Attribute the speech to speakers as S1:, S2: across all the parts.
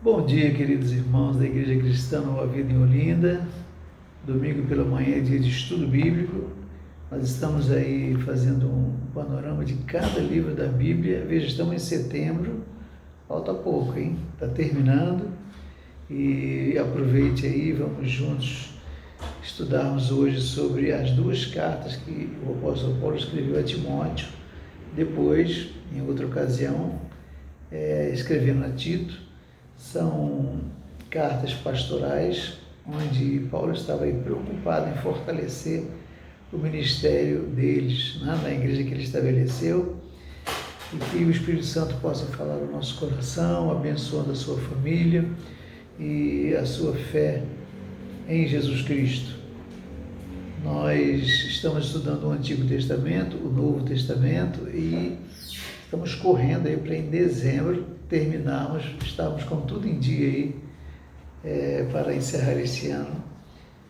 S1: Bom dia, queridos irmãos da Igreja Cristã Nova Vida em Olinda. Domingo pela manhã é dia de estudo bíblico. Nós estamos aí fazendo um panorama de cada livro da Bíblia. Veja, estamos em setembro, falta pouco, hein? Está terminando. E aproveite aí, vamos juntos estudarmos hoje sobre as duas cartas que o apóstolo Paulo escreveu a Timóteo. Depois, em outra ocasião, escrevendo a Tito. São cartas pastorais, onde Paulo estava aí preocupado em fortalecer o ministério deles, né, na igreja que ele estabeleceu, e que o Espírito Santo possa falar no nosso coração, abençoando a sua família e a sua fé em Jesus Cristo. Nós estamos estudando o Antigo Testamento, o Novo Testamento, e estamos correndo aí para em dezembro terminarmos, estamos com tudo em dia aí para encerrar esse ano,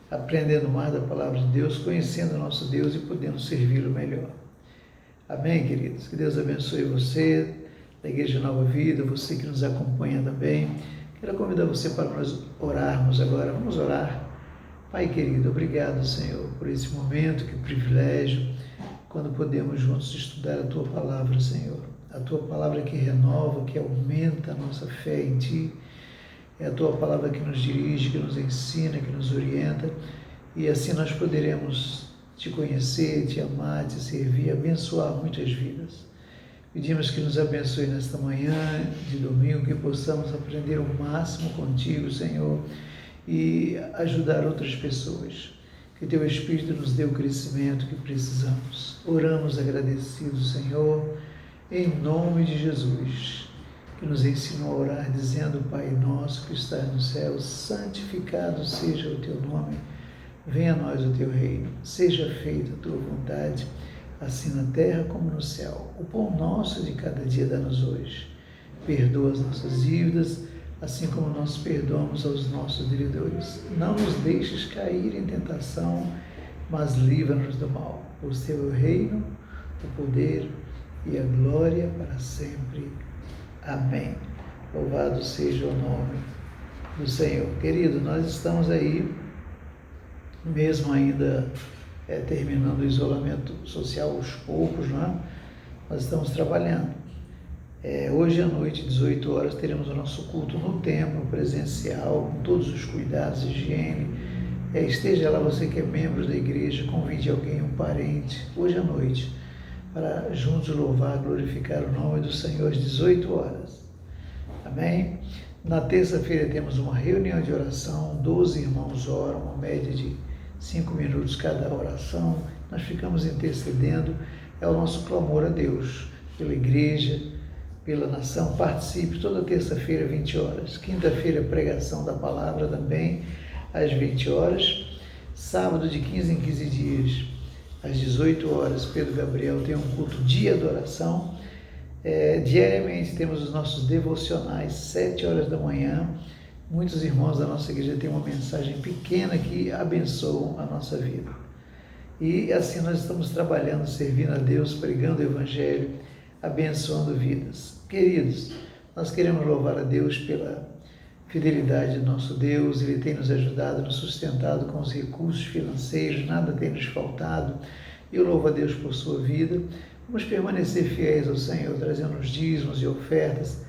S1: aprendendo mais da Palavra de Deus, conhecendo o nosso Deus e podendo servi-lo melhor. Amém, queridos? Que Deus abençoe você, da Igreja Nova Vida, você que nos acompanha também. Quero convidar você para nós orarmos agora. Vamos orar. Pai querido, obrigado, Senhor, por esse momento, que privilégio, quando podemos juntos estudar a Tua Palavra, Senhor. A Tua Palavra que renova, que aumenta a nossa fé em Ti. É a Tua Palavra que nos dirige, que nos ensina, que nos orienta. E assim nós poderemos Te conhecer, Te amar, Te servir, abençoar muitas vidas. Pedimos que nos abençoe nesta manhã de domingo, que possamos aprender o máximo contigo, Senhor, e ajudar outras pessoas. Que Teu Espírito nos dê o crescimento que precisamos. Oramos agradecidos, Senhor, em nome de Jesus, que nos ensinou a orar dizendo: Pai nosso que estás no céu, santificado seja o Teu nome, venha a nós o Teu reino, seja feita a Tua vontade, assim na terra como no céu. O pão nosso de cada dia dá-nos hoje. Perdoa as nossas dívidas, assim como nós perdoamos aos nossos devedores. Não nos deixes cair em tentação, mas livra-nos do mal. Pois Teu é o reino, o poder e a glória para sempre. Amém. Louvado seja o nome do Senhor. Querido, nós estamos aí, mesmo ainda terminando o isolamento social aos poucos, né? Nós estamos trabalhando. Hoje à noite, 18 horas, teremos o nosso culto no templo presencial, com todos os cuidados, higiene. Esteja lá, você que é membro da igreja, convide alguém, um parente, hoje à noite, para juntos louvar, glorificar o nome do Senhor às 18 horas. Amém? Na terça-feira temos uma reunião de oração, 12 irmãos oram, uma média de 5 minutos cada oração. Nós ficamos intercedendo, é o nosso clamor a Deus, pela igreja, pela nação. Participe toda terça-feira, 20 horas. Quinta-feira, pregação da palavra também, às 20 horas. Sábado, de 15 em 15 dias, às 18 horas, Pedro Gabriel tem um culto de adoração. Diariamente temos os nossos devocionais, 7 horas da manhã. Muitos irmãos da nossa igreja têm uma mensagem pequena que abençoam a nossa vida. E assim nós estamos trabalhando, servindo a Deus, pregando o Evangelho, abençoando vidas. Queridos, nós queremos louvar a Deus pela fidelidade do nosso Deus. Ele tem nos ajudado, nos sustentado com os recursos financeiros, nada tem nos faltado. Eu louvo a Deus por sua vida. Vamos permanecer fiéis ao Senhor, trazendo os dízimos e ofertas,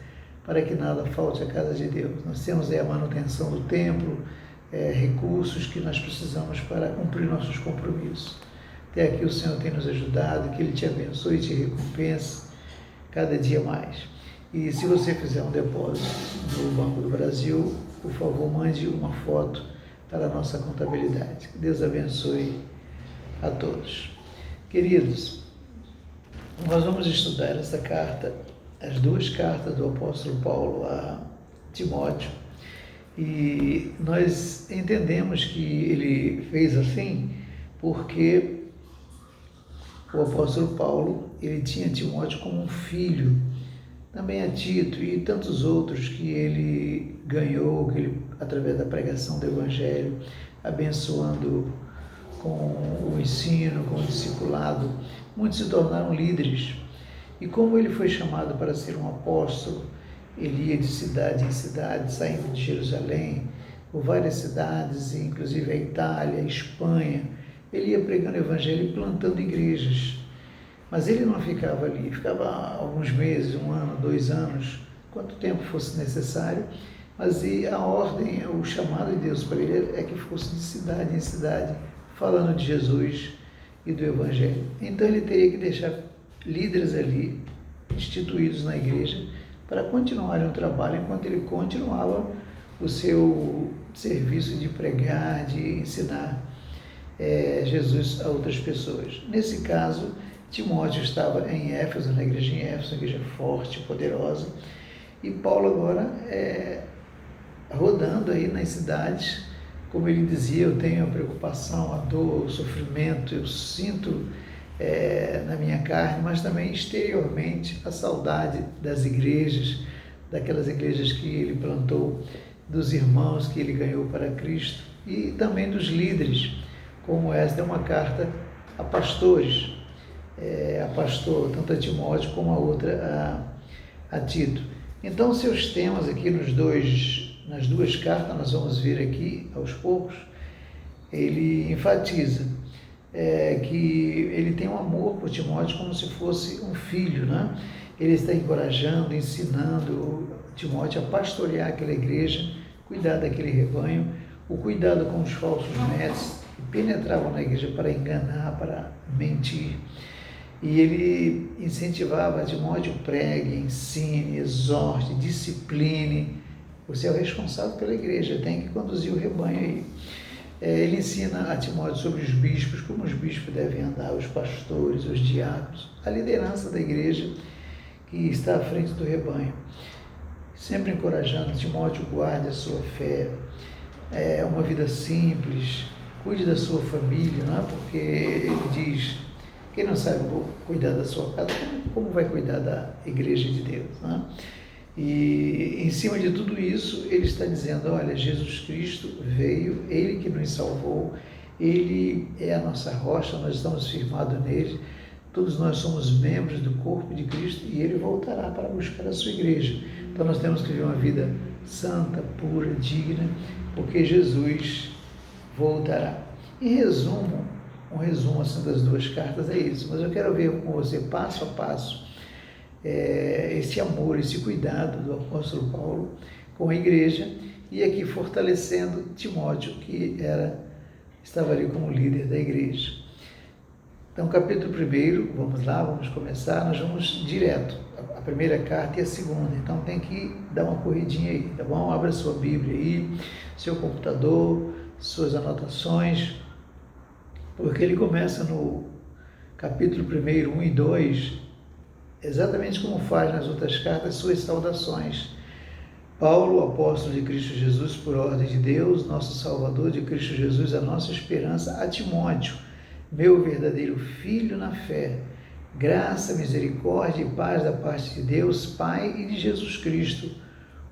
S1: para que nada falte à casa de Deus. Nós temos aí a manutenção do templo, recursos que nós precisamos para cumprir nossos compromissos. Até aqui o Senhor tem nos ajudado, que Ele te abençoe e te recompense cada dia mais. E se você fizer um depósito no Banco do Brasil, por favor, mande uma foto para a nossa contabilidade. Que Deus abençoe a todos. Queridos, nós vamos estudar essa carta, as duas cartas do apóstolo Paulo a Timóteo, e nós entendemos que ele fez assim porque o apóstolo Paulo, ele tinha Timóteo como um filho, também a Tito e tantos outros que ele ganhou, que ele, através da pregação do Evangelho, abençoando com o ensino, com o discipulado, muitos se tornaram líderes. E como ele foi chamado para ser um apóstolo, Ele ia de cidade em cidade, saindo de Jerusalém, por várias cidades, inclusive a Itália, a Espanha. Ele ia pregando o evangelho e plantando igrejas. Mas ele não ficava ali, ficava alguns meses, 1 ano, 2 anos, quanto tempo fosse necessário, mas a ordem, o chamado de Deus para ele é que fosse de cidade em cidade, falando de Jesus e do evangelho. Então ele teria que deixar líderes ali, instituídos na igreja, para continuarem o trabalho enquanto ele continuava o seu serviço de pregar, de ensinar Jesus a outras pessoas. Nesse caso, Timóteo estava em Éfeso, na igreja em Éfeso, uma igreja forte, poderosa, e Paulo agora rodando aí nas cidades, como ele dizia, eu tenho a preocupação, a dor, o sofrimento, eu sinto na minha carne, mas também exteriormente a saudade das igrejas, daquelas igrejas que ele plantou, dos irmãos que ele ganhou para Cristo e também dos líderes, como esta é uma carta a pastores, a pastor, tanto a Timóteo como a outra a Tito. Então, seus temas aqui nas duas cartas, nós vamos ver aqui aos poucos, ele enfatiza que ele tem um amor por Timóteo como se fosse um filho, né? Ele está encorajando, ensinando Timóteo a pastorear aquela igreja, cuidar daquele rebanho, o cuidado com os falsos mestres que penetravam na igreja para enganar, para mentir. E ele incentivava Timóteo: pregue, ensine, exorte, discipline. Você é o responsável pela igreja, tem que conduzir o rebanho aí. Ele ensina a Timóteo sobre os bispos, como os bispos devem andar, os pastores, os diáconos, a liderança da igreja que está à frente do rebanho. Sempre encorajando Timóteo: guarde a sua fé, uma vida simples, cuide da sua família, não é? Porque ele diz: quem não sabe cuidar da sua casa, como vai cuidar da igreja de Deus, não é? E em cima de tudo isso, ele está dizendo: olha, Jesus Cristo veio, ele que nos salvou, ele é a nossa rocha, nós estamos firmados nele, todos nós somos membros do corpo de Cristo e ele voltará para buscar a sua igreja. Então nós temos que viver uma vida santa, pura, digna, porque Jesus voltará. Em resumo, um resumo assim das duas cartas é isso, mas eu quero ver com você passo a passo esse amor, esse cuidado do apóstolo Paulo com a igreja, e aqui fortalecendo Timóteo, que estava ali como líder da igreja. Então, capítulo 1, vamos lá, vamos começar, nós vamos direto, a primeira carta e a segunda, então tem que dar uma corridinha aí, tá bom? Abra sua Bíblia aí, seu computador, suas anotações, porque ele começa no capítulo 1, 1 e 2, exatamente como faz nas outras cartas, suas saudações. Paulo, apóstolo de Cristo Jesus, por ordem de Deus, nosso Salvador, de Cristo Jesus, a nossa esperança, a Timóteo, meu verdadeiro filho na fé, graça, misericórdia e paz da parte de Deus, Pai, e de Jesus Cristo,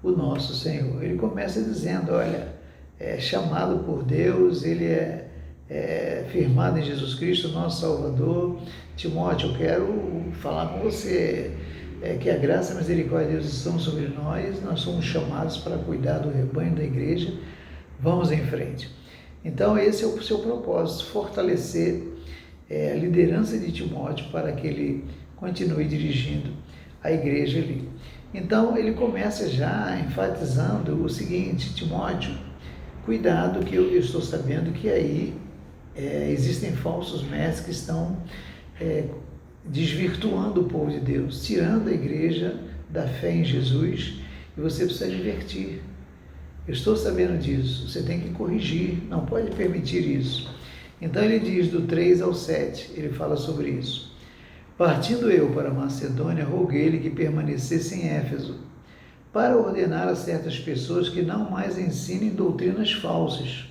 S1: o nosso Senhor. Ele começa dizendo: olha, é chamado por Deus, ele é firmado em Jesus Cristo, nosso Salvador. Timóteo, eu quero falar com você que a graça e a misericórdia de Deus estão sobre nós somos chamados para cuidar do rebanho da igreja, vamos em frente. Então esse é o seu propósito, fortalecer a liderança de Timóteo para que ele continue dirigindo a igreja ali. Então ele começa já enfatizando o seguinte: Timóteo, cuidado, que eu estou sabendo que aí existem falsos mestres que estão desvirtuando o povo de Deus, tirando a igreja da fé em Jesus, e você precisa advertir. Eu estou sabendo disso, você tem que corrigir, não pode permitir isso. Então ele diz do 3 ao 7, ele fala sobre isso. Partindo eu para Macedônia, roguei-lhe que permanecesse em Éfeso, para ordenar a certas pessoas que não mais ensinem doutrinas falsas,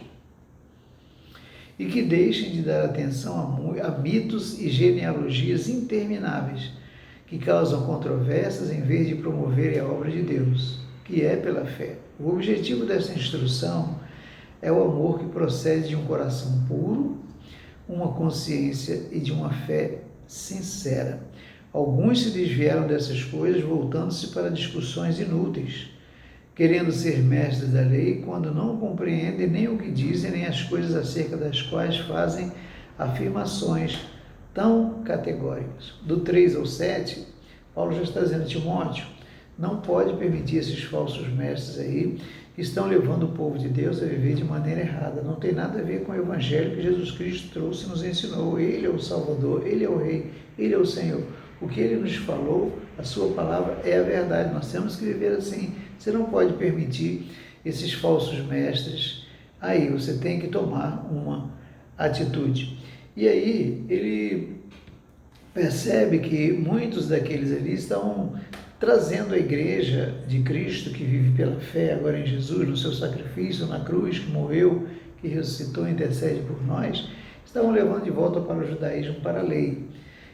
S1: e que deixem de dar atenção a mitos e genealogias intermináveis, que causam controvérsias em vez de promoverem a obra de Deus, que é pela fé. O objetivo dessa instrução é o amor que procede de um coração puro, uma consciência e de uma fé sincera. Alguns se desviaram dessas coisas, voltando-se para discussões inúteis, querendo ser mestres da lei, quando não compreendem nem o que dizem, nem as coisas acerca das quais fazem afirmações tão categóricas. Do 3 ao 7, Paulo já está dizendo: Timóteo, não pode permitir esses falsos mestres aí, que estão levando o povo de Deus a viver de maneira errada. Não tem nada a ver com o evangelho que Jesus Cristo trouxe e nos ensinou. Ele é o Salvador, Ele é o Rei, Ele é o Senhor. O que Ele nos falou, a sua palavra é a verdade. Nós temos que viver assim. Você não pode permitir esses falsos mestres. Aí você tem que tomar uma atitude. E aí ele percebe que muitos daqueles ali estão trazendo a igreja de Cristo, que vive pela fé agora em Jesus, no seu sacrifício na cruz, que morreu, que ressuscitou e intercede por nós, estavam levando de volta para o judaísmo, para a lei.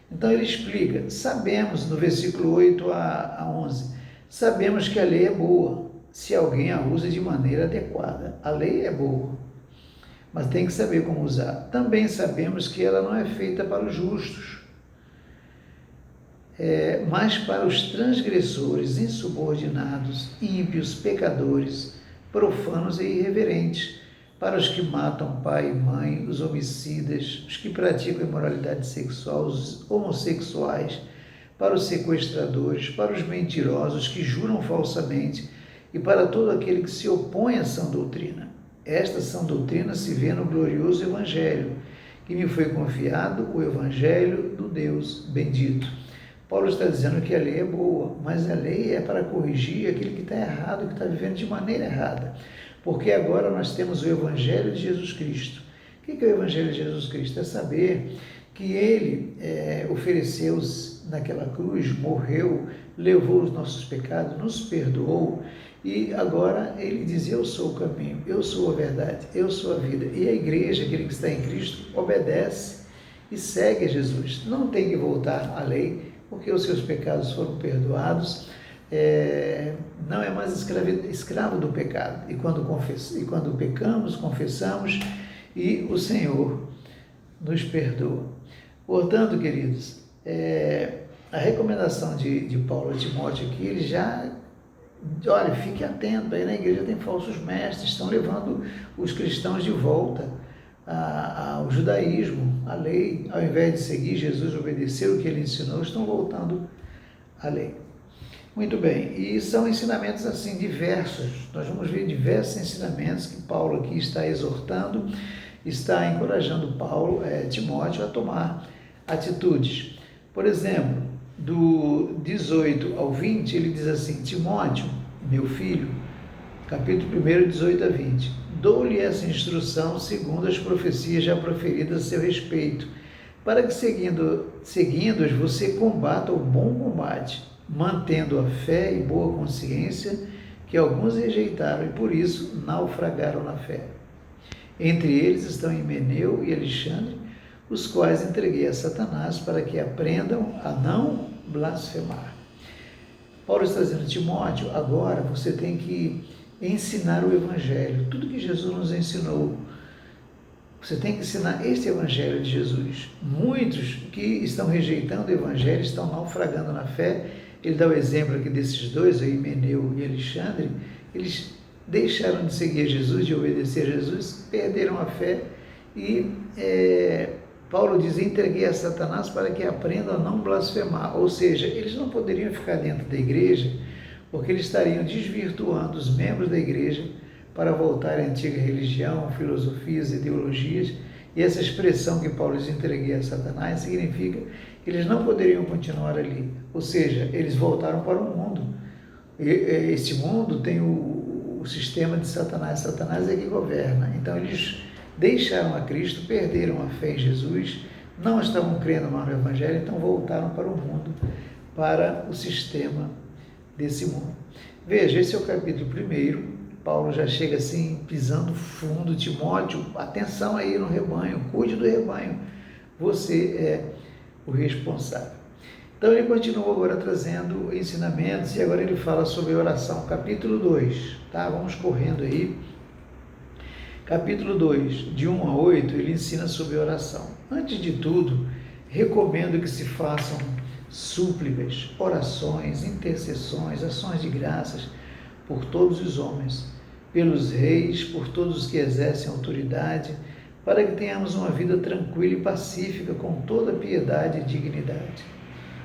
S1: Então ele explica: sabemos, no versículo 8 a 11, sabemos que a lei é boa, se alguém a usa de maneira adequada. A lei é boa, mas tem que saber como usar. Também sabemos que ela não é feita para os justos, mas para os transgressores, insubordinados, ímpios, pecadores, profanos e irreverentes, para os que matam pai e mãe, os homicidas, os que praticam imoralidade sexual, os homossexuais, para os sequestradores, para os mentirosos que juram falsamente e para todo aquele que se opõe à sã doutrina. Esta sã doutrina se vê no glorioso Evangelho, que me foi confiado, o Evangelho do Deus bendito. Paulo está dizendo que a lei é boa, mas a lei é para corrigir aquele que está errado, que está vivendo de maneira errada. Porque agora nós temos o Evangelho de Jesus Cristo. O que é o Evangelho de Jesus Cristo? É saber que Ele ofereceu naquela cruz, morreu, levou os nossos pecados, nos perdoou, e agora Ele diz: eu sou o caminho, eu sou a verdade, eu sou a vida. E a igreja, aquele que está em Cristo, obedece e segue a Jesus. Não tem que voltar à lei, porque os seus pecados foram perdoados, não é mais escravo do pecado. E quando pecamos, confessamos, e o Senhor nos perdoa. Portanto, queridos, a recomendação de Paulo a Timóteo aqui, ele já, olha, fique atento, aí na igreja tem falsos mestres, estão levando os cristãos de volta ao judaísmo, à lei. Ao invés de seguir Jesus, obedecer o que ele ensinou, estão voltando à lei. Muito bem, e são ensinamentos assim diversos. Nós vamos ver diversos ensinamentos que Paulo aqui está exortando, está encorajando Timóteo a tomar atitudes. Por exemplo, do 18 ao 20, ele diz assim: Timóteo, meu filho, capítulo 1, 18 a 20, dou-lhe essa instrução segundo as profecias já proferidas a seu respeito, para que seguindo-as você combata o bom combate, mantendo a fé e boa consciência, que alguns rejeitaram e por isso naufragaram na fé. Entre eles estão Himeneu e Alexandre, os quais entreguei a Satanás para que aprendam a não blasfemar. Paulo está dizendo: Timóteo, agora você tem que ensinar o Evangelho, tudo que Jesus nos ensinou. Você tem que ensinar este Evangelho de Jesus. Muitos que estão rejeitando o Evangelho, estão naufragando na fé. Ele dá o exemplo aqui desses dois, Himeneu e Alexandre. Eles deixaram de seguir Jesus, de obedecer a Jesus, perderam a fé e Paulo diz: entreguei a Satanás para que aprendam a não blasfemar. Ou seja, eles não poderiam ficar dentro da igreja, porque eles estariam desvirtuando os membros da igreja para voltar à antiga religião, filosofias, ideologias. E essa expressão que Paulo diz: entreguei a Satanás, significa que eles não poderiam continuar ali. Ou seja, eles voltaram para o mundo. Este mundo tem o sistema de Satanás. Satanás é que governa. Então eles deixaram a Cristo, perderam a fé em Jesus, não estavam crendo mais no Evangelho, então voltaram para o mundo, para o sistema desse mundo. Veja, esse é o capítulo 1. Paulo já chega assim, pisando fundo. Timóteo, atenção aí no rebanho, cuide do rebanho, você é o responsável. Então ele continua agora trazendo ensinamentos, e agora ele fala sobre oração, capítulo 2, tá? Vamos correndo aí. Capítulo 2, de 1 a 8, ele ensina sobre oração. Antes de tudo, recomendo que se façam súplicas, orações, intercessões, ações de graças por todos os homens, pelos reis, por todos os que exercem autoridade, para que tenhamos uma vida tranquila e pacífica, com toda piedade e dignidade.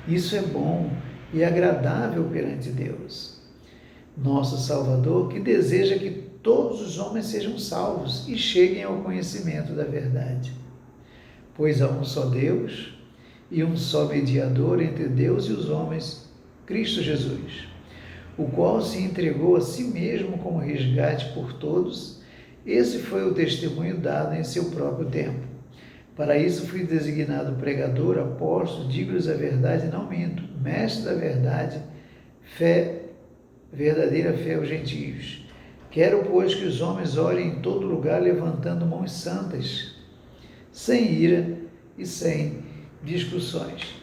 S1: Isso é bom e agradável perante Deus, nosso Salvador, que deseja que todos os homens sejam salvos e cheguem ao conhecimento da verdade. Pois há um só Deus e um só mediador entre Deus e os homens, Cristo Jesus, o qual se entregou a si mesmo como resgate por todos. Esse foi o testemunho dado em seu próprio tempo. Para isso fui designado pregador, apóstolo, digo-lhes a verdade, não minto, mestre da verdade, verdadeira fé aos gentios. Quero, pois, que os homens orem em todo lugar, levantando mãos santas, sem ira e sem discussões.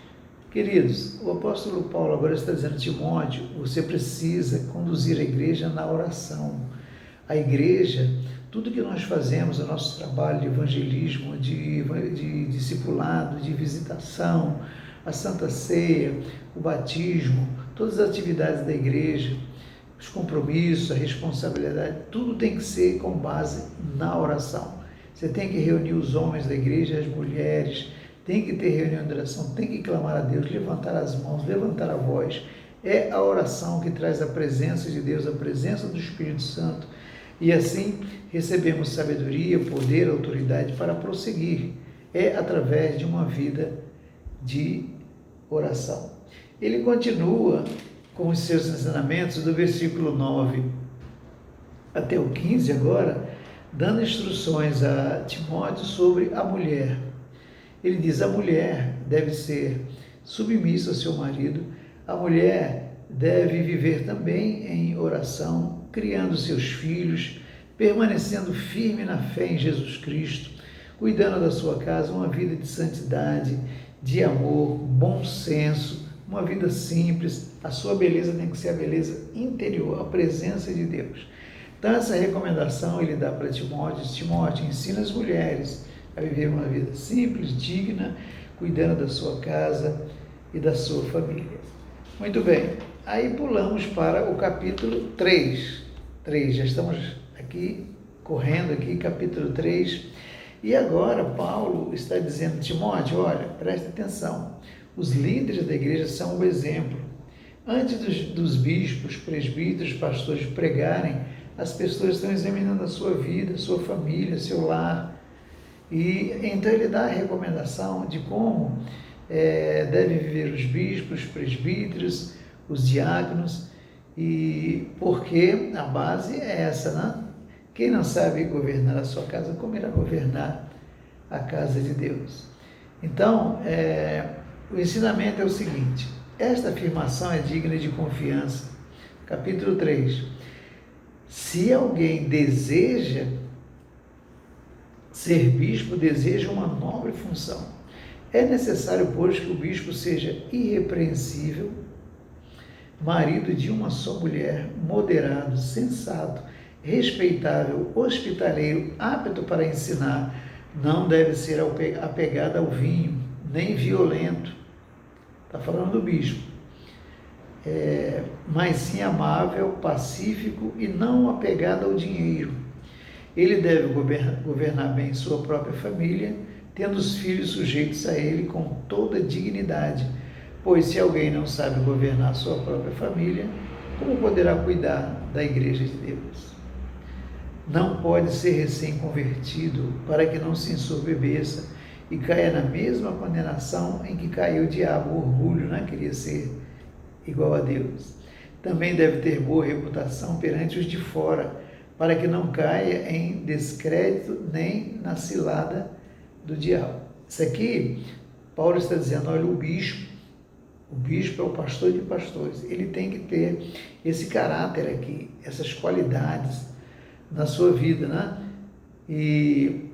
S1: Queridos, o apóstolo Paulo agora está dizendo a Timóteo: você precisa conduzir a igreja na oração. A igreja, tudo que nós fazemos, o nosso trabalho de evangelismo, de discipulado, de visitação, a Santa Ceia, o batismo, todas as atividades da igreja, os compromissos, a responsabilidade, tudo tem que ser com base na oração. Você tem que reunir os homens da igreja, as mulheres, tem que ter reunião de oração, tem que clamar a Deus, levantar as mãos, levantar a voz. É a oração que traz a presença de Deus, a presença do Espírito Santo, e assim recebemos sabedoria, poder, autoridade para prosseguir. É através de uma vida de oração. Ele continua com os seus ensinamentos do versículo 9 até o 15 agora, dando instruções a Timóteo sobre a mulher. Ele diz: a mulher deve ser submissa ao seu marido, a mulher deve viver também em oração, criando seus filhos, permanecendo firme na fé em Jesus Cristo, cuidando da sua casa, uma vida de santidade, de amor, bom senso, uma vida simples. A sua beleza tem que ser a beleza interior, a presença de Deus. Então essa recomendação ele dá para Timóteo: Timóteo, ensina as mulheres a viver uma vida simples, digna, cuidando da sua casa e da sua família. Muito bem, aí pulamos para o capítulo 3. Já estamos aqui, correndo aqui, capítulo 3. E agora Paulo está dizendo: Timóteo, olha, preste atenção, os líderes da igreja são um exemplo. Antes dos bispos, presbíteros, pastores pregarem, as pessoas estão examinando a sua vida, a sua família, seu lar. E então ele dá a recomendação de como devem viver os bispos, os presbíteros, os diáconos, e porque a base é essa, né? Quem não sabe governar a sua casa, como irá governar a casa de Deus? Então, o ensinamento é o seguinte: esta afirmação é digna de confiança. Capítulo 3. Se alguém deseja ser bispo, deseja uma nobre função, é necessário, pois, que o bispo seja irrepreensível, marido de uma só mulher, moderado, sensato, respeitável, hospitaleiro, apto para ensinar, não deve ser apegado ao vinho, nem violento. Está falando do bispo. Mas sim amável, pacífico e não apegado ao dinheiro. Ele deve governar bem sua própria família, tendo os filhos sujeitos a ele com toda dignidade, pois se alguém não sabe governar sua própria família, como poderá cuidar da igreja de Deus? Não pode ser recém-convertido, para que não se ensoberbeça e caia na mesma condenação em que caiu o diabo, o orgulho, né? Queria ser igual a Deus. Também deve ter boa reputação perante os de fora, para que não caia em descrédito nem na cilada do diabo. Isso aqui, Paulo está dizendo: olha, o bispo é o pastor de pastores, ele tem que ter esse caráter aqui, essas qualidades na sua vida, né? E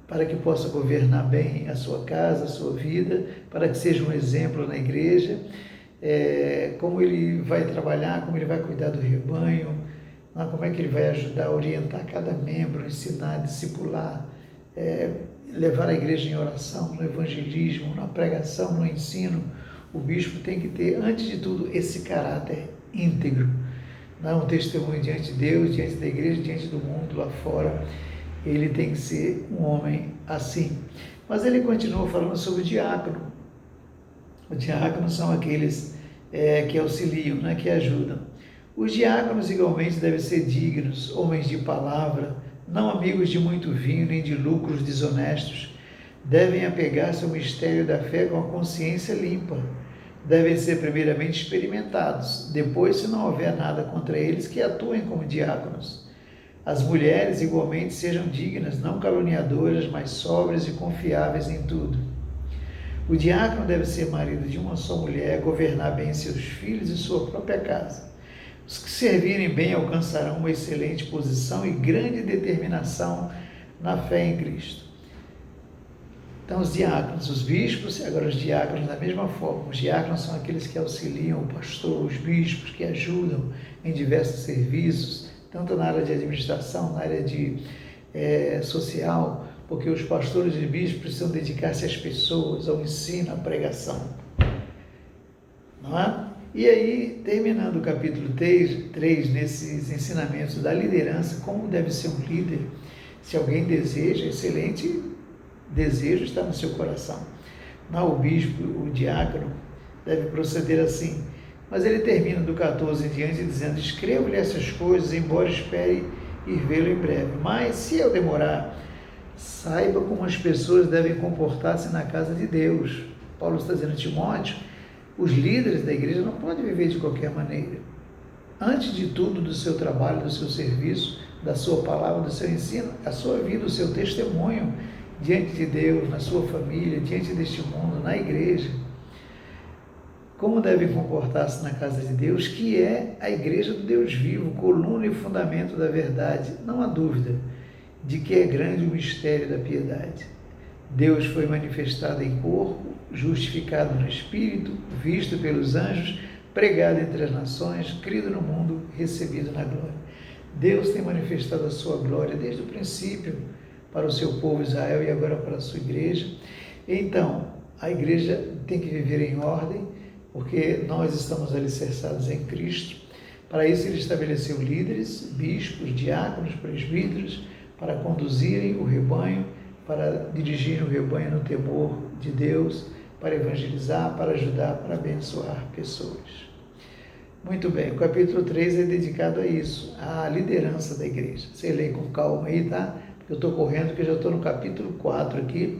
S1: para que possa governar bem a sua casa, a sua vida, para que seja um exemplo na igreja, como ele vai trabalhar, como ele vai cuidar do rebanho, como é que ele vai ajudar a orientar cada membro, ensinar, discipular, levar a igreja em oração, no evangelismo, na pregação, no ensino, o bispo tem que ter, antes de tudo, esse caráter íntegro. Não é um testemunho diante de Deus, diante da igreja, diante do mundo lá fora. Ele tem que ser um homem assim. Mas ele continua falando sobre o diácono. Os diáconos são aqueles que auxiliam, né, que ajudam. Os diáconos igualmente devem ser dignos, homens de palavra, não amigos de muito vinho, nem de lucros desonestos. Devem apegar-se ao mistério da fé com a consciência limpa. Devem ser primeiramente experimentados, depois, se não houver nada contra eles, que atuem como diáconos. As mulheres igualmente sejam dignas, não caluniadoras, mas sóbrias e confiáveis em tudo. O diácono deve ser marido de uma só mulher, governar bem seus filhos e sua própria casa. Os que servirem bem alcançarão uma excelente posição e grande determinação na fé em Cristo. Então, os diáconos, os bispos, agora os diáconos da mesma forma. Os diáconos são aqueles que auxiliam o pastor, os bispos, que ajudam em diversos serviços, tanto na área de administração, na área de social, porque os pastores e bispos precisam dedicar-se às pessoas, ao ensino, à pregação. Não é? E aí, terminando o capítulo 3, nesses ensinamentos da liderança, como deve ser um líder, se alguém deseja, excelente desejo está no seu coração. Não, o bispo, o diácono, deve proceder assim. Mas ele termina do 14 em diante dizendo: escrevo-lhe essas coisas, embora espere ir vê-lo em breve. Mas, se eu demorar, saiba como as pessoas devem comportar-se na casa de Deus. Paulo está dizendo a Timóteo, os líderes da igreja não podem viver de qualquer maneira. Antes de tudo, do seu trabalho, do seu serviço, da sua palavra, do seu ensino, a sua vida, o seu testemunho diante de Deus, na sua família, diante deste mundo, na igreja. Como devem comportar-se na casa de Deus, que é a igreja do Deus vivo, coluna e fundamento da verdade. Não há dúvida de que é grande o mistério da piedade. Deus foi manifestado em corpo, justificado no Espírito, visto pelos anjos, pregado entre as nações, crido no mundo, recebido na glória. Deus tem manifestado a sua glória desde o princípio para o seu povo Israel e agora para a sua igreja. Então, a igreja tem que viver em ordem, porque nós estamos alicerçados em Cristo. Para isso, ele estabeleceu líderes, bispos, diáconos, presbíteros, para conduzirem o rebanho, para dirigirem o rebanho no temor de Deus, para evangelizar, para ajudar, para abençoar pessoas. Muito bem, o capítulo 3 é dedicado a isso, à liderança da igreja. Você lê com calma aí, tá? Porque eu estou correndo, porque eu já estou no capítulo 4 aqui.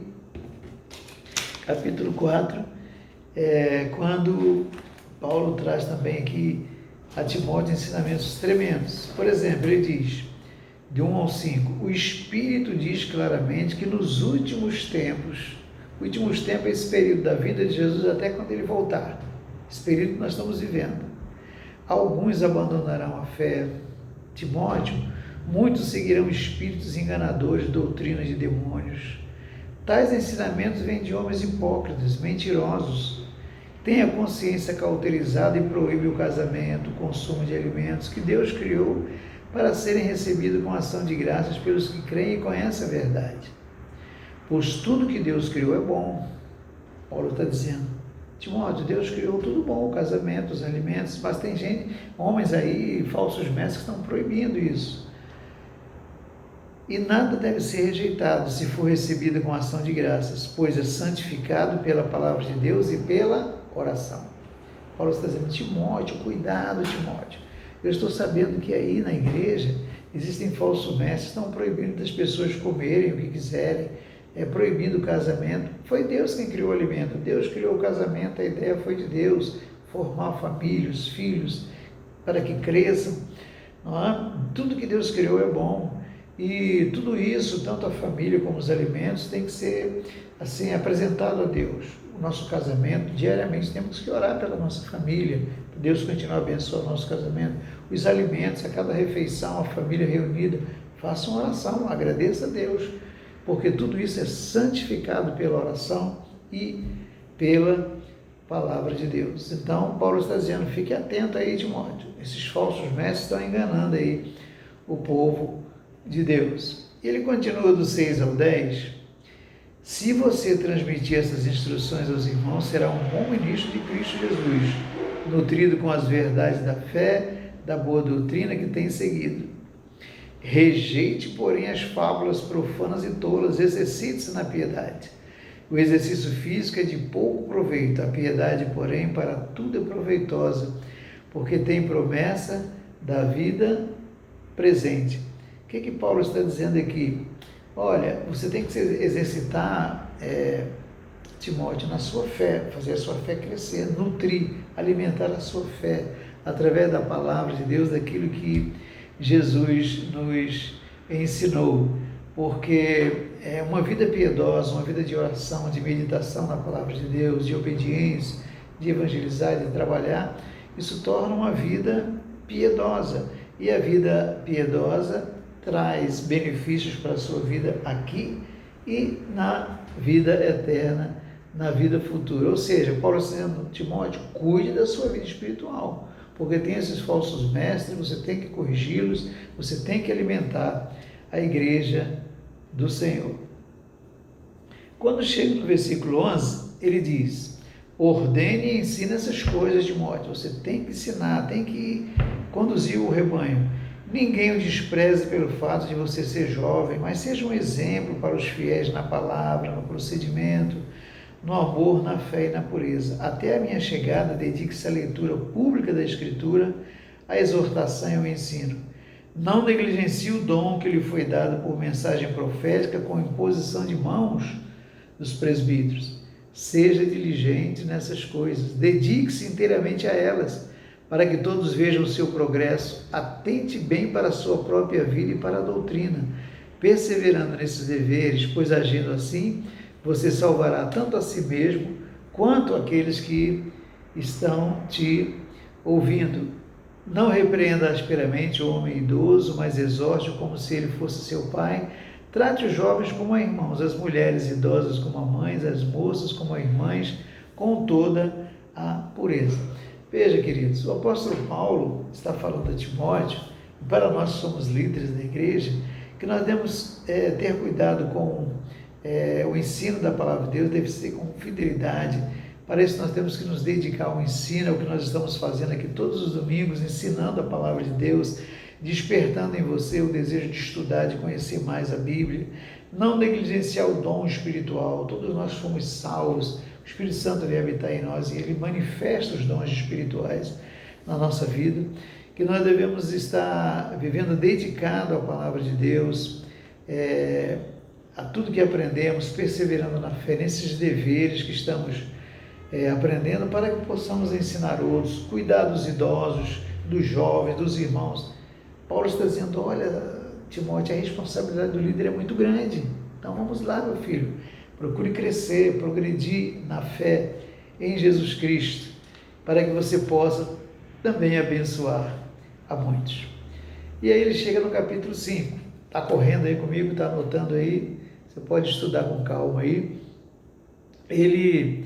S1: Capítulo 4 quando Paulo traz também aqui a Timóteo ensinamentos tremendos. Por exemplo, ele diz, de 1 ao 5, o Espírito diz claramente que nos últimos tempos é esse período da vida de Jesus até quando ele voltar, esse período que nós estamos vivendo. Alguns abandonarão a fé. Timóteo, muitos seguirão espíritos enganadores, doutrinas de demônios. Tais ensinamentos vêm de homens hipócritas, mentirosos. Tem a consciência cauterizada e proíbe o casamento, o consumo de alimentos que Deus criou para serem recebidos com ação de graças pelos que creem e conhecem a verdade. Pois tudo que Deus criou é bom. Paulo está dizendo, Timóteo, Deus criou tudo bom, o casamento, os alimentos, mas tem homens aí, falsos mestres, que estão proibindo isso. E nada deve ser rejeitado se for recebido com ação de graças, pois é santificado pela palavra de Deus e pela oração. Paulo está dizendo, Timóteo, cuidado, Timóteo. Eu estou sabendo que aí na igreja existem falsos mestres, estão proibindo das pessoas comerem o que quiserem, é proibido o casamento. Foi Deus quem criou o alimento, Deus criou o casamento, a ideia foi de Deus, formar família, os filhos, para que cresçam. Não é? Tudo que Deus criou é bom. E tudo isso, tanto a família como os alimentos, tem que ser assim apresentado a Deus. O nosso casamento, diariamente temos que orar pela nossa família, para Deus continuar a abençoar o nosso casamento. Os alimentos, a cada refeição, a família reunida, faça uma oração, agradeça a Deus, porque tudo isso é santificado pela oração e pela palavra de Deus. Então, Paulo está dizendo, fique atento aí, Timóteo, esses falsos mestres estão enganando aí o povo de Deus. Ele continua do 6 ao 10, Se você transmitir essas instruções aos irmãos, será um bom ministro de Cristo Jesus, nutrido com as verdades da fé, da boa doutrina que tem seguido. Rejeite, porém, as fábulas profanas e tolas, exercite-se na piedade. O exercício físico é de pouco proveito, a piedade, porém, para tudo é proveitosa, porque tem promessa da vida presente. O que Paulo está dizendo aqui? Olha, você tem que se exercitar, Timóteo, na sua fé, fazer a sua fé crescer, nutrir, alimentar a sua fé, através da palavra de Deus, daquilo que Jesus nos ensinou, porque é uma vida piedosa, uma vida de oração, de meditação na palavra de Deus, de obediência, de evangelizar, de trabalhar, isso torna uma vida piedosa, e a vida piedosa traz benefícios para a sua vida aqui e na vida eterna, na vida futura. Ou seja, Paulo está dizendo, Timóteo, cuide da sua vida espiritual, porque tem esses falsos mestres, você tem que corrigi-los, você tem que alimentar a igreja do Senhor. Quando chega no versículo 11, ele diz, ordene e ensine essas coisas, Timóteo, você tem que ensinar, tem que conduzir o rebanho. Ninguém o despreze pelo fato de você ser jovem, mas seja um exemplo para os fiéis na palavra, no procedimento, no amor, na fé e na pureza. Até a minha chegada, dedique-se à leitura pública da Escritura, à exortação e ao ensino. Não negligencie o dom que lhe foi dado por mensagem profética com imposição de mãos dos presbíteros. Seja diligente nessas coisas, dedique-se inteiramente a elas, para que todos vejam o seu progresso, atente bem para a sua própria vida e para a doutrina, perseverando nesses deveres, pois agindo assim, você salvará tanto a si mesmo, quanto aqueles que estão te ouvindo. Não repreenda asperamente o homem idoso, mas exorte-o como se ele fosse seu pai. Trate os jovens como a irmãos, as mulheres idosas como a mães, as moças como a irmãs, com toda a pureza. Veja, queridos, o apóstolo Paulo está falando a Timóteo, e para nós que somos líderes da igreja, que nós devemos ter cuidado com o ensino da palavra de Deus, deve ser com fidelidade. Para isso nós temos que nos dedicar ao ensino, é o que nós estamos fazendo aqui todos os domingos, ensinando a palavra de Deus, despertando em você o desejo de estudar, de conhecer mais a Bíblia, não negligenciar o dom espiritual. Todos nós fomos salvos, o Espírito Santo vem habitar em nós e ele manifesta os dons espirituais na nossa vida, que nós devemos estar vivendo dedicado à palavra de Deus, a tudo que aprendemos, perseverando na fé, nesses deveres que estamos aprendendo, para que possamos ensinar outros, cuidar dos idosos, dos jovens, dos irmãos. Paulo está dizendo, olha, Timóteo, a responsabilidade do líder é muito grande, então vamos lá, meu filho, procure crescer, progredir na fé em Jesus Cristo, para que você possa também abençoar a muitos. E aí ele chega no capítulo 5, está correndo aí comigo, está anotando aí, você pode estudar com calma aí. Ele,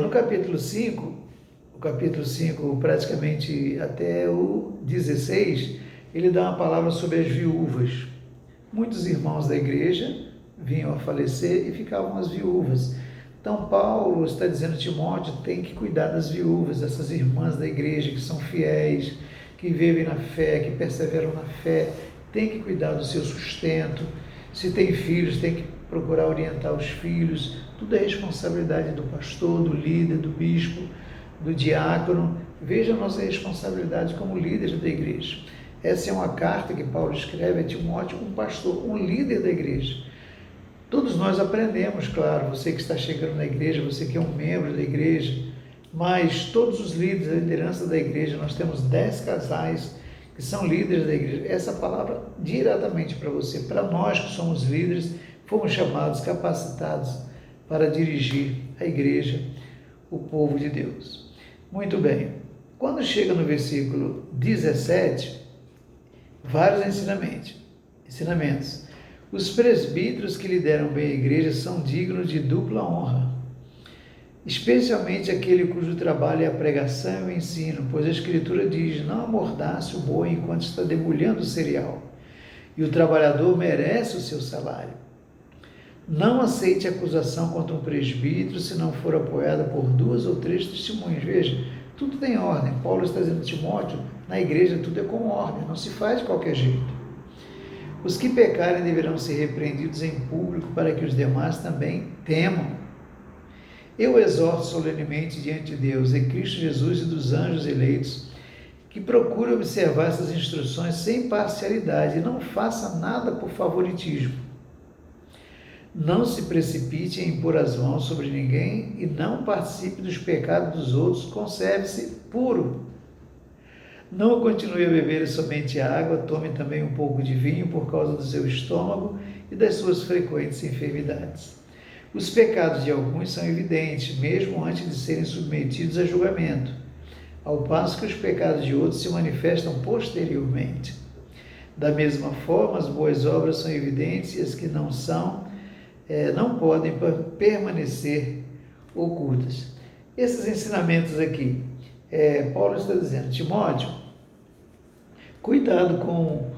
S1: no capítulo 5, praticamente até o 16, ele dá uma palavra sobre as viúvas. Muitos irmãos da igreja vinham a falecer e ficavam as viúvas. Então Paulo está dizendo, Timóteo, tem que cuidar das viúvas, essas irmãs da igreja que são fiéis, que vivem na fé, que perseveram na fé, tem que cuidar do seu sustento. Se tem filhos, tem que procurar orientar os filhos. Tudo é responsabilidade do pastor, do líder, do bispo, do diácono. Veja a nossa responsabilidade como líderes da igreja. Essa é uma carta que Paulo escreve a Timóteo, um pastor, um líder da igreja. Todos nós aprendemos, claro, você que está chegando na igreja, você que é um membro da igreja, mas todos os líderes, a liderança da igreja, nós temos 10 casais que são líderes da igreja. Essa palavra diretamente para você, para nós que somos líderes, fomos chamados, capacitados para dirigir a igreja, o povo de Deus. Muito bem, quando chega no versículo 17, vários ensinamentos. Os presbíteros que lideram bem a igreja são dignos de dupla honra, especialmente aquele cujo trabalho é a pregação e o ensino, pois a Escritura diz, não amordace o boi enquanto está debulhando o cereal, e o trabalhador merece o seu salário. Não aceite acusação contra um presbítero se não for apoiada por 2 ou 3 testemunhas. Veja, tudo tem ordem. Paulo está dizendo a Timóteo, na igreja tudo é com ordem, não se faz de qualquer jeito. Os que pecarem deverão ser repreendidos em público para que os demais também temam. Eu exorto solenemente diante de Deus, de Cristo Jesus e dos anjos eleitos, que procure observar essas instruções sem parcialidade e não faça nada por favoritismo. Não se precipite em impor as mãos sobre ninguém e não participe dos pecados dos outros, conserve-se puro. Não continue a beber somente água, tome também um pouco de vinho por causa do seu estômago e das suas frequentes enfermidades. Os pecados de alguns são evidentes, mesmo antes de serem submetidos a julgamento, ao passo que os pecados de outros se manifestam posteriormente. Da mesma forma, as boas obras são evidentes e as que não são, não podem permanecer ocultas. Esses ensinamentos aqui, Paulo está dizendo, Timóteo, cuidado com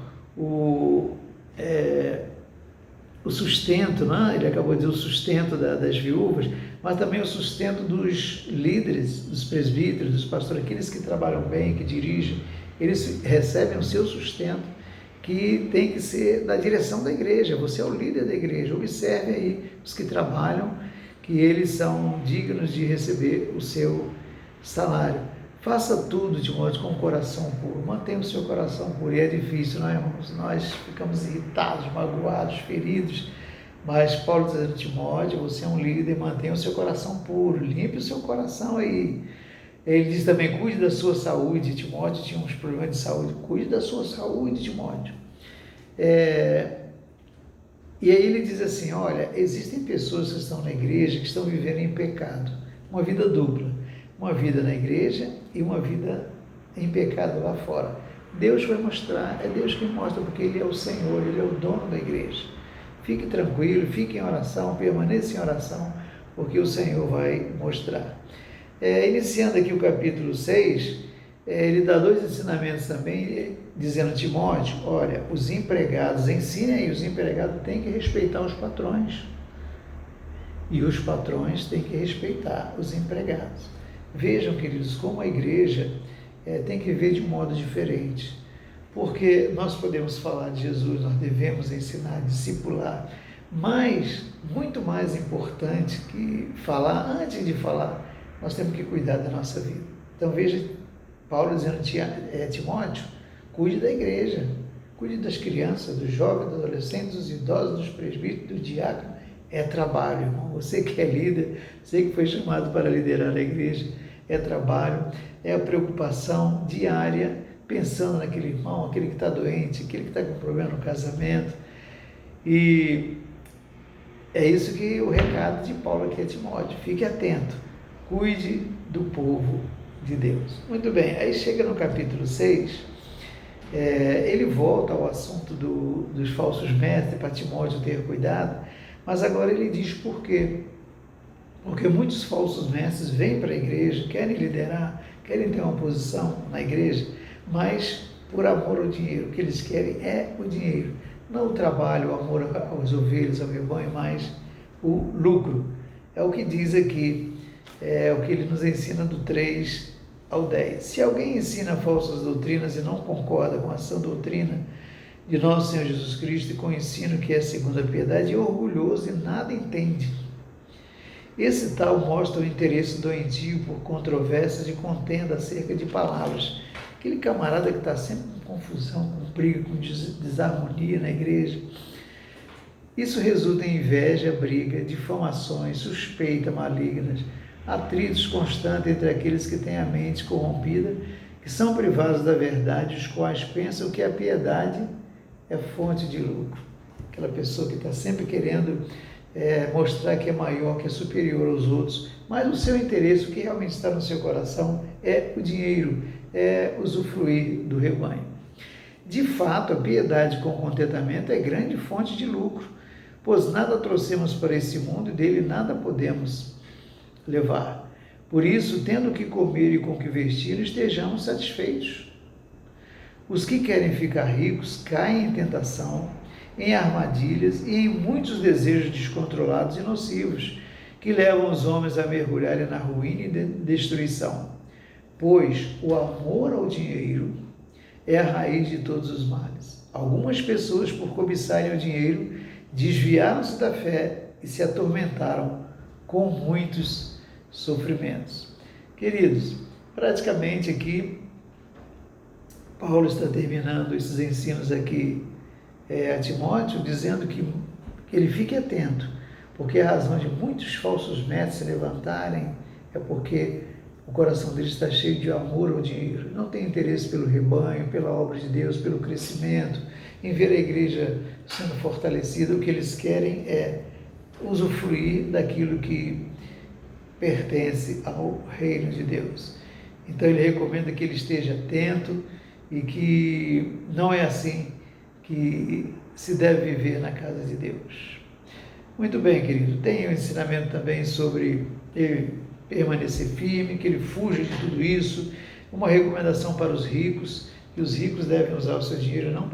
S1: o sustento, né? Ele acabou de dizer o sustento das viúvas, mas também o sustento dos líderes, dos presbíteros, dos pastores, aqueles que trabalham bem, que dirigem, eles recebem o seu sustento, que tem que ser da direção da igreja. Você é o líder da igreja. Observe aí os que trabalham, que eles são dignos de receber o seu salário. Faça tudo, Timóteo, com o coração puro. Mantenha o seu coração puro. E é difícil, não é, irmãos? Nós ficamos irritados, magoados, feridos. Mas Paulo está dizendo, Timóteo, você é um líder, mantenha o seu coração puro. Limpe o seu coração aí. Ele diz também, cuide da sua saúde. Timóteo tinha uns problemas de saúde. Cuide da sua saúde, Timóteo. E aí ele diz assim, olha, existem pessoas que estão na igreja, que estão vivendo em pecado. Uma vida dupla. Uma vida na igreja e uma vida em pecado lá fora. Deus vai mostrar, é Deus quem mostra, porque Ele é o Senhor, Ele é o dono da igreja. Fique tranquilo, fique em oração, permaneça em oração, porque o Senhor vai mostrar. Iniciando aqui o capítulo 6, ele dá 2 ensinamentos também, dizendo a Timóteo, olha, os empregados, ensinem aí, os empregados têm que respeitar os patrões. E os patrões têm que respeitar os empregados. Vejam, queridos, como a igreja tem que ver de modo diferente. Porque nós podemos falar de Jesus, nós devemos ensinar, discipular, mas, muito mais importante que falar, antes de falar, nós temos que cuidar da nossa vida. Então veja, Paulo dizendo a Timóteo, cuide da igreja, cuide das crianças, dos jovens, dos adolescentes, dos idosos, dos presbíteros, do diácono. É trabalho, irmão. Você que é líder, você que foi chamado para liderar a igreja, é trabalho, é a preocupação diária, pensando naquele irmão, aquele que está doente, aquele que está com problema no casamento. E é isso que o recado de Paulo aqui a Timóteo. Fique atento, cuide do povo de Deus. Muito bem, aí chega no capítulo 6, ele volta ao assunto dos falsos mestres, para Timóteo ter cuidado, mas agora ele diz por quê. Porque muitos falsos mestres vêm para a igreja, querem liderar, querem ter uma posição na igreja, mas por amor ao dinheiro. O que eles querem é o dinheiro, não o trabalho, o amor às ovelhas, ao rebanho, mas o lucro. É o que diz aqui, é o que ele nos ensina do 3 ao 10. Se alguém ensina falsas doutrinas e não concorda com a sã doutrina de nosso Senhor Jesus Cristo e com o ensino que é segundo a piedade, é orgulhoso e nada entende. Esse tal mostra o interesse doentio por controvérsias e contenda acerca de palavras. Aquele camarada que está sempre com confusão, com briga, com desarmonia na igreja. Isso resulta em inveja, briga, difamações, suspeita malignas, atritos constantes entre aqueles que têm a mente corrompida, que são privados da verdade, os quais pensam que a piedade é fonte de lucro. Aquela pessoa que está sempre querendo mostrar que é maior, que é superior aos outros, mas o seu interesse, o que realmente está no seu coração é o dinheiro, é usufruir do rebanho. De fato, a piedade com contentamento é grande fonte de lucro, pois nada trouxemos para esse mundo e dele nada podemos levar. Por isso, tendo o que comer e com o que vestir, estejamos satisfeitos. Os que querem ficar ricos caem em tentação em armadilhas e em muitos desejos descontrolados e nocivos, que levam os homens a mergulharem na ruína e destruição. Pois o amor ao dinheiro é a raiz de todos os males. Algumas pessoas, por cobiçarem o dinheiro, desviaram-se da fé e se atormentaram com muitos sofrimentos. Queridos, praticamente aqui, Paulo está terminando esses ensinos aqui a Timóteo, dizendo que ele fique atento, porque a razão de muitos falsos mestres se levantarem é porque o coração deles está cheio de amor ao dinheiro, não tem interesse pelo rebanho, pela obra de Deus, pelo crescimento, em ver a igreja sendo fortalecida. O que eles querem é usufruir daquilo que pertence ao reino de Deus. Então ele recomenda que ele esteja atento e que não é assim que se deve viver na casa de Deus. Muito bem, querido, tem um ensinamento também sobre ele permanecer firme, que ele fuja de tudo isso, uma recomendação para os ricos, que os ricos devem usar o seu dinheiro não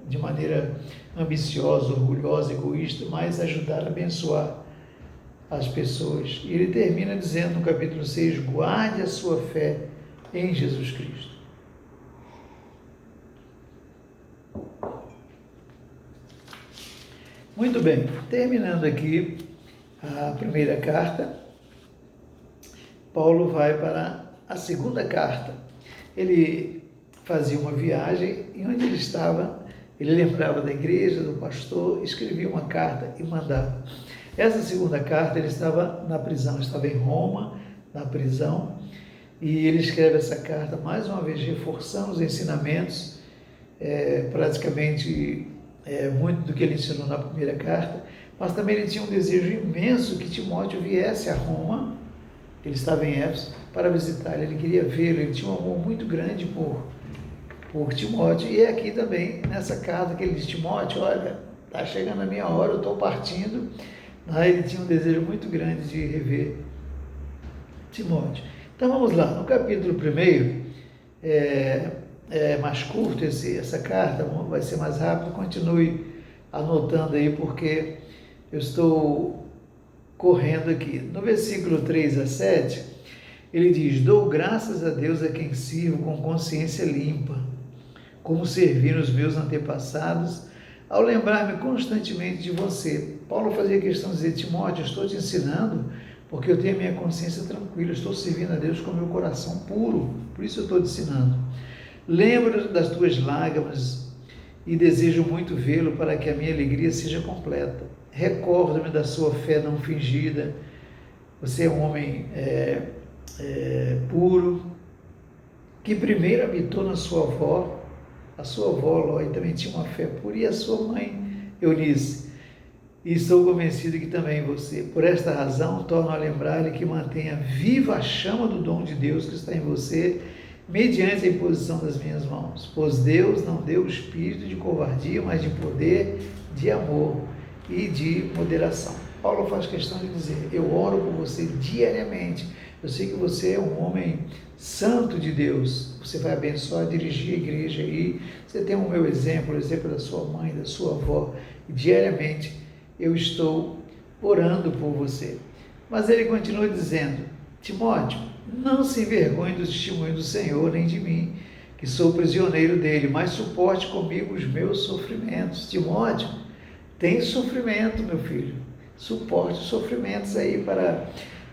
S1: de maneira ambiciosa, orgulhosa, egoísta, mas ajudar a abençoar as pessoas. E ele termina dizendo no capítulo 6, guarde a sua fé em Jesus Cristo. Muito bem, terminando aqui a primeira carta, Paulo vai para a segunda carta. Ele fazia uma viagem e onde ele estava, ele lembrava da igreja, do pastor, escrevia uma carta e mandava. Essa segunda carta, ele estava na prisão, estava em Roma, na prisão, e ele escreve essa carta, mais uma vez, reforçando os ensinamentos, praticamente muito do que ele ensinou na primeira carta, mas também ele tinha um desejo imenso que Timóteo viesse a Roma. Ele estava em Éfeso para visitá-lo, ele queria vê-lo, ele tinha um amor muito grande por Timóteo, e é aqui também, nessa carta que ele diz, Timóteo, olha, está chegando a minha hora, eu estou partindo. Ele tinha um desejo muito grande de rever Timóteo. Então vamos lá, no capítulo 1, é mais curto essa carta, vai ser mais rápido, continue anotando aí, porque eu estou correndo aqui. No versículo 3 a 7, ele diz, dou graças a Deus a quem sirvo com consciência limpa, como serviram os meus antepassados, ao lembrar-me constantemente de você. Paulo fazia questão de dizer, Timóteo, eu estou te ensinando porque eu tenho a minha consciência tranquila, eu estou servindo a Deus com o meu coração puro, por isso eu estou te ensinando. Lembro das tuas lágrimas e desejo muito vê-lo para que a minha alegria seja completa. Recordo-me da sua fé não fingida. Você é um homem puro, que primeiro habitou na sua avó. A sua avó, Lói, também tinha uma fé pura, e a sua mãe, Eunice. E estou convencido que também você. Por esta razão, torno a lembrar-lhe que mantenha viva a chama do dom de Deus que está em você, mediante a imposição das minhas mãos. Pois Deus não deu o espírito de covardia, mas de poder, de amor e de moderação. Paulo faz questão de dizer, eu oro por você diariamente. Eu sei que você é um homem santo de Deus. Você vai abençoar, dirigir a igreja aí. Você tem o meu exemplo, o exemplo da sua mãe, da sua avó. E diariamente eu estou orando por você. Mas ele continua dizendo, Timóteo, não se envergonhe do testemunho do Senhor, nem de mim, que sou prisioneiro dele, mas suporte comigo os meus sofrimentos. Timóteo, tem sofrimento, meu filho. Suporte os sofrimentos aí para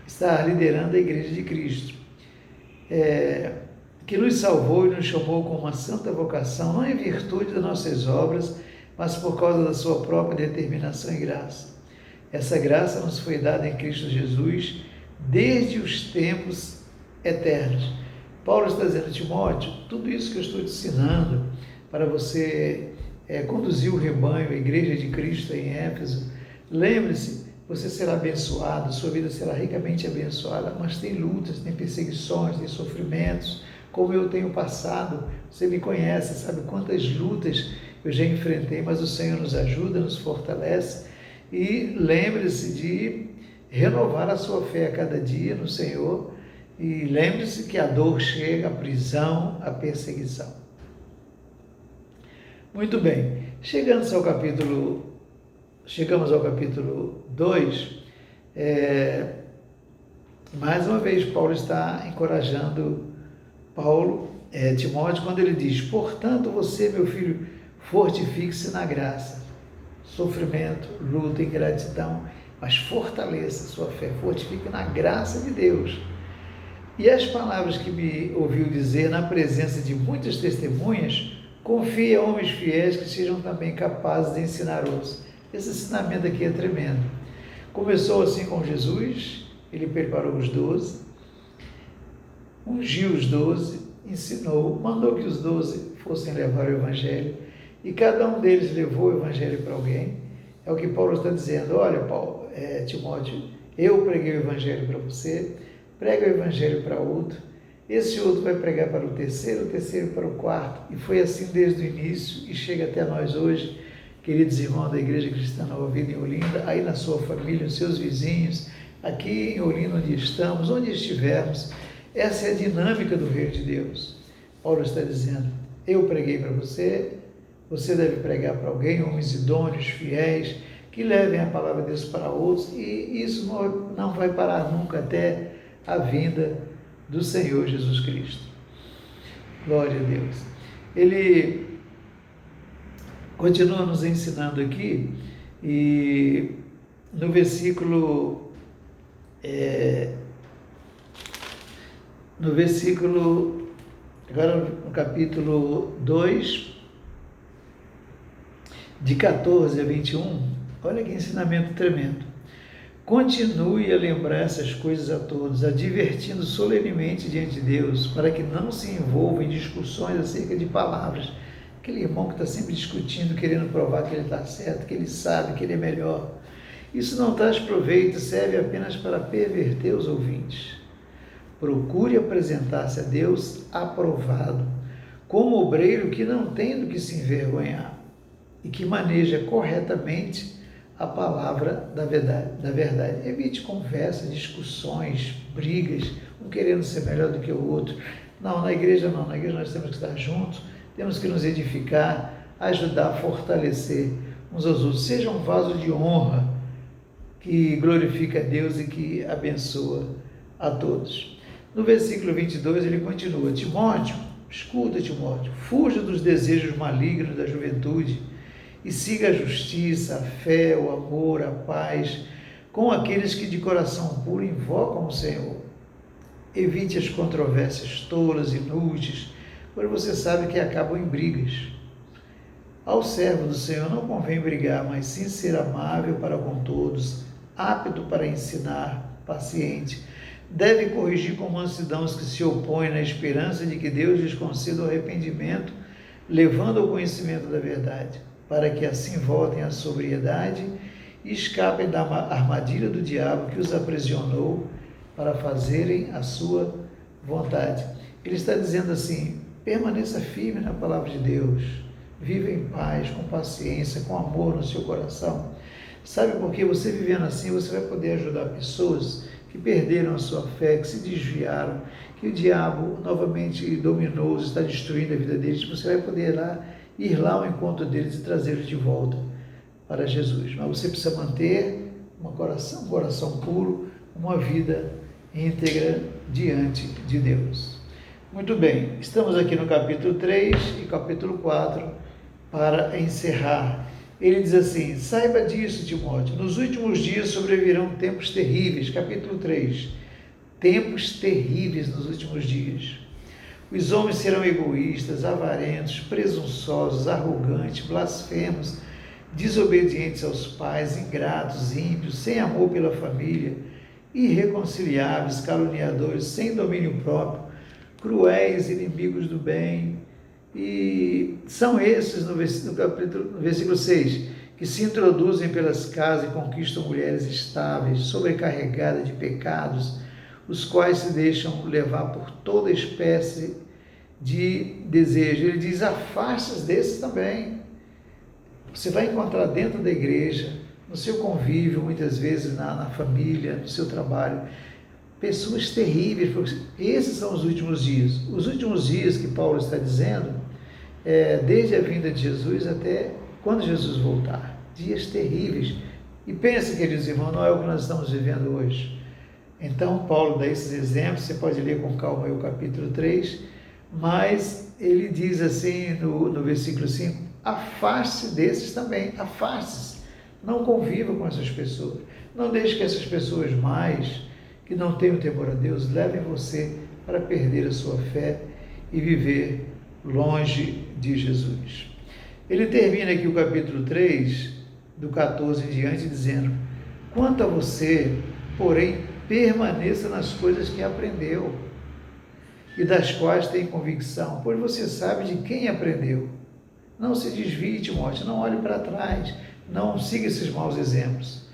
S1: estar liderando a igreja de Cristo. Que nos salvou e nos chamou com uma santa vocação, não em virtude das nossas obras, mas por causa da sua própria determinação e graça. Essa graça nos foi dada em Cristo Jesus desde os tempos eternos. Paulo está dizendo, Timóteo, tudo isso que eu estou te ensinando para você conduzir o rebanho, a igreja de Cristo em Éfeso, lembre-se, você será abençoado, sua vida será ricamente abençoada, mas tem lutas, tem perseguições, tem sofrimentos, como eu tenho passado, você me conhece, sabe quantas lutas eu já enfrentei, mas o Senhor nos ajuda, nos fortalece, e lembre-se de renovar a sua fé a cada dia no Senhor, e lembre-se que a dor chega, a prisão, a perseguição. Muito bem, Chegamos ao capítulo 2, mais uma vez Paulo está encorajando Timóteo, quando ele diz: portanto, você, meu filho, fortifique-se na graça, sofrimento, luta, ingratidão, mas fortaleça sua fé, fortifique na graça de Deus. E as palavras que me ouviu dizer na presença de muitas testemunhas, confie a homens fiéis que sejam também capazes de ensinar outros. Esse ensinamento aqui é tremendo. Começou assim com Jesus, ele preparou os 12, ungiu os 12, ensinou, mandou que os 12 fossem levar o Evangelho, e cada um deles levou o Evangelho para alguém. É o que Paulo está dizendo: olha, Timóteo, eu preguei o Evangelho para você, prega o Evangelho para outro, esse outro vai pregar para o terceiro para o quarto, e foi assim desde o início e chega até nós hoje, queridos irmãos da Igreja Cristã Nova Vida em Olinda, aí na sua família, nos seus vizinhos, aqui em Olinda onde estamos, onde estivermos. Essa é a dinâmica do Reino de Deus. Paulo está dizendo: eu preguei para você, você deve pregar para alguém, homens idôneos, fiéis, que levem a palavra de Deus para outros, e isso não vai parar nunca até a vinda do Senhor Jesus Cristo. Glória a Deus. Ele continua nos ensinando aqui, e no agora no capítulo 2, de 14 a 21, olha que ensinamento tremendo. Continue a lembrar essas coisas a todos, advertindo solenemente diante de Deus, para que não se envolva em discussões acerca de palavras. Aquele irmão que está sempre discutindo, querendo provar que ele está certo, que ele sabe, que ele é melhor. Isso não traz proveito, serve apenas para perverter os ouvintes. Procure apresentar-se a Deus aprovado, como obreiro que não tem do que se envergonhar e que maneja corretamente a palavra da verdade. Evite conversas, discussões, brigas, um querendo ser melhor do que o outro. Não, na igreja nós temos que estar juntos, temos que nos edificar, ajudar, fortalecer uns aos outros. Seja um vaso de honra que glorifica a Deus e que abençoa a todos. No versículo 22 ele continua: Timóteo, escuta, Timóteo, fuja dos desejos malignos da juventude e siga a justiça, a fé, o amor, a paz, com aqueles que de coração puro invocam o Senhor. Evite as controvérsias tolas, inúteis, pois você sabe que acabam em brigas. Ao servo do Senhor não convém brigar, mas sim ser amável para com todos, apto para ensinar, paciente. Deve corrigir com mansidão os que se opõem, na esperança de que Deus lhes conceda o arrependimento, levando ao conhecimento da verdade, para que assim voltem à sobriedade e escapem da armadilha do diabo que os aprisionou para fazerem a sua vontade. Ele está dizendo assim: permaneça firme na palavra de Deus, viva em paz, com paciência, com amor no seu coração. Sabe por que você vivendo assim, você vai poder ajudar pessoas que perderam a sua fé, que se desviaram, que o diabo novamente dominou, está destruindo a vida deles. Você vai poder ir lá ao encontro deles e trazê-los de volta para Jesus. Mas você precisa manter um coração puro, uma vida íntegra diante de Deus. Muito bem, estamos aqui no capítulo 3 e capítulo 4 para encerrar. Ele diz assim: saiba disso, Timóteo, nos últimos dias sobrevirão tempos terríveis. Capítulo 3, tempos terríveis nos últimos dias. Os homens serão egoístas, avarentos, presunçosos, arrogantes, blasfemos, desobedientes aos pais, ingratos, ímpios, sem amor pela família, irreconciliáveis, caluniadores, sem domínio próprio, cruéis, inimigos do bem. E são esses, no versículo 6, que se introduzem pelas casas e conquistam mulheres estáveis, sobrecarregadas de pecados, os quais se deixam levar por toda espécie de desejo. Ele diz: afaste-se desses também. Você vai encontrar dentro da igreja, no seu convívio, muitas vezes na família, no seu trabalho, pessoas terríveis, porque esses são os últimos dias. Os últimos dias que Paulo está dizendo, desde a vinda de Jesus até quando Jesus voltar. Dias terríveis. E pense, queridos irmãos, não é o que nós estamos vivendo hoje. Então, Paulo dá esses exemplos, você pode ler com calma aí o capítulo 3, mas ele diz assim no versículo 5, afaste-se desses também, afaste-se, não conviva com essas pessoas, não deixe que essas pessoas mais, que não tenham temor a Deus, levem você para perder a sua fé e viver longe de Jesus. Ele termina aqui o capítulo 3, do 14 em diante, dizendo, quanto a você, porém, permaneça nas coisas que aprendeu e das quais tem convicção, pois você sabe de quem aprendeu. Não se desvie, Timóteo, não olhe para trás, não siga esses maus exemplos,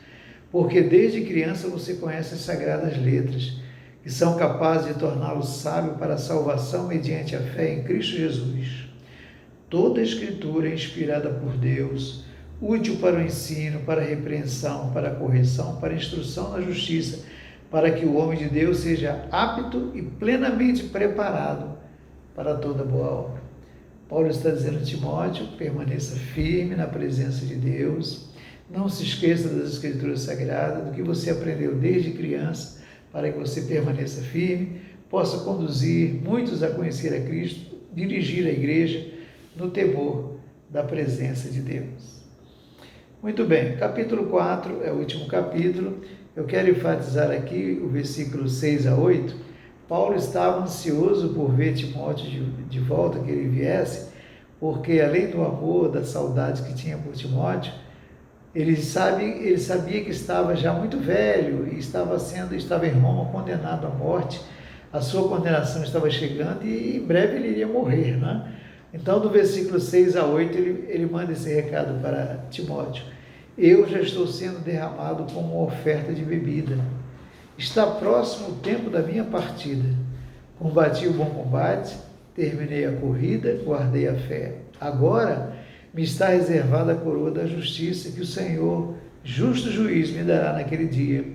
S1: porque desde criança você conhece as sagradas letras, que são capazes de torná-lo sábio para a salvação mediante a fé em Cristo Jesus. Toda a Escritura é inspirada por Deus, útil para o ensino, para a repreensão, para a correção, para a instrução na justiça, para que o homem de Deus seja apto e plenamente preparado para toda boa obra. Paulo está dizendo a Timóteo, permaneça firme na presença de Deus, não se esqueça das Escrituras Sagradas, do que você aprendeu desde criança, para que você permaneça firme, possa conduzir muitos a conhecer a Cristo, dirigir a igreja no temor da presença de Deus. Muito bem, capítulo 4 é o último capítulo. Eu quero enfatizar aqui o versículo 6 a 8. Paulo estava ansioso por ver Timóteo de volta, que ele viesse, porque além do amor, da saudade que tinha por Timóteo, ele sabia que estava já muito velho e estava em Roma condenado à morte. A sua condenação estava chegando e em breve ele iria morrer, né? Então, do versículo 6 a 8, ele manda esse recado para Timóteo. Eu já estou sendo derramado como uma oferta de bebida. Está próximo o tempo da minha partida. Combati o bom combate, terminei a corrida, guardei a fé. Agora me está reservada a coroa da justiça que o Senhor, justo juiz, me dará naquele dia.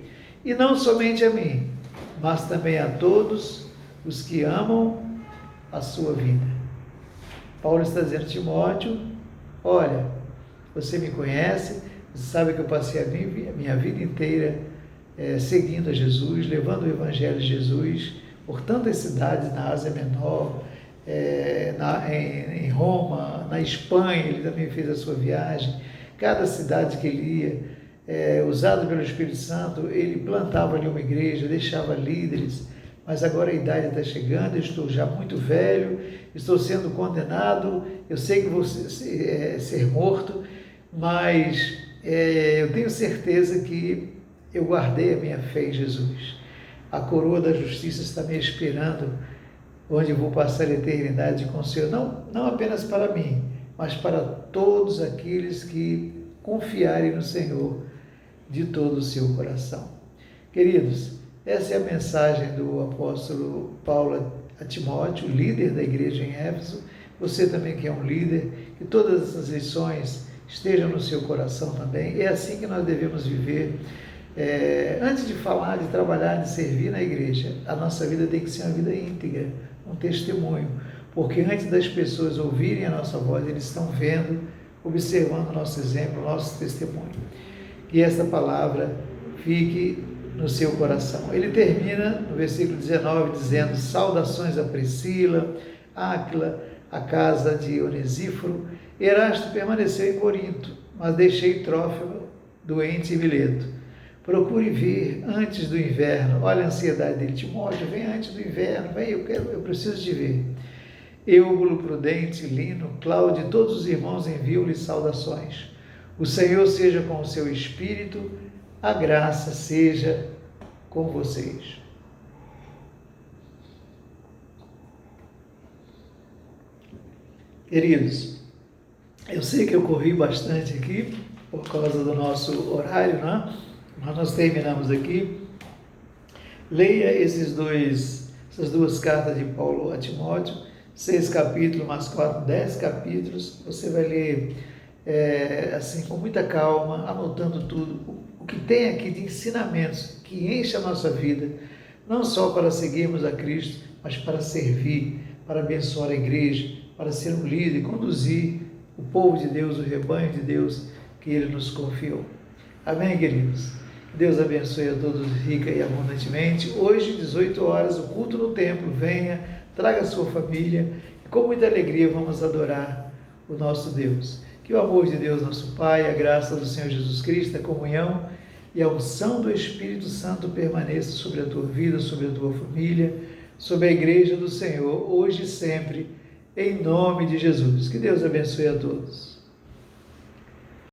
S1: E não somente a mim, mas também a todos os que amam a sua vida. Paulo está dizendo a Timóteo, olha, você me conhece, você sabe que eu passei a minha vida inteira seguindo a Jesus, levando o Evangelho de Jesus por tantas cidades na Ásia Menor, em Roma, na Espanha, ele também fez a sua viagem. Cada cidade que ele ia, usado pelo Espírito Santo, ele plantava ali uma igreja, deixava líderes. Mas agora a idade está chegando, eu estou já muito velho, estou sendo condenado, eu sei que vou ser morto, mas eu tenho certeza que eu guardei a minha fé em Jesus. A coroa da justiça está me esperando, onde eu vou passar a eternidade com o Senhor, não apenas para mim, mas para todos aqueles que confiarem no Senhor de todo o seu coração. Queridos, essa é a mensagem do apóstolo Paulo a Timóteo, líder da igreja em Éfeso. Você também que é um líder, que todas essas lições estejam no seu coração também. É assim que nós devemos viver. Antes de falar, de trabalhar, de servir na igreja, a nossa vida tem que ser uma vida íntegra, um testemunho. Porque antes das pessoas ouvirem a nossa voz, eles estão vendo, observando o nosso exemplo, o nosso testemunho. Que esta palavra fique no seu coração. Ele termina no versículo 19 dizendo, saudações a Priscila, Áquila, a casa de Onesíforo. Erasto permaneceu em Corinto, mas deixei Trófimo doente em Mileto. Procure vir antes do inverno. Olha a ansiedade dele. Timóteo, vem antes do inverno, vem, eu preciso te ver. Eubulo, Prudente, Lino, Cláudio e todos os irmãos enviam-lhe saudações. O Senhor seja com o seu espírito, a graça seja com vocês. Queridos, eu sei que eu corri bastante aqui por causa do nosso horário, né? Mas nós terminamos aqui. Leia essas duas cartas de Paulo a Timóteo, 6 capítulos, mais 4, 10 capítulos. Você vai ler assim com muita calma, anotando tudo. O que tem aqui de ensinamentos que enche a nossa vida, não só para seguirmos a Cristo, mas para servir, para abençoar a igreja, para ser um líder, conduzir o povo de Deus, o rebanho de Deus que Ele nos confiou. Amém, queridos? Deus abençoe a todos rica e abundantemente. Hoje, 18 horas, o culto no templo. Venha, traga a sua família e com muita alegria vamos adorar o nosso Deus. Que o amor de Deus, nosso Pai, a graça do Senhor Jesus Cristo, a comunhão e a unção do Espírito Santo permaneça sobre a tua vida, sobre a tua família, sobre a igreja do Senhor, hoje e sempre, em nome de Jesus. Que Deus abençoe a todos.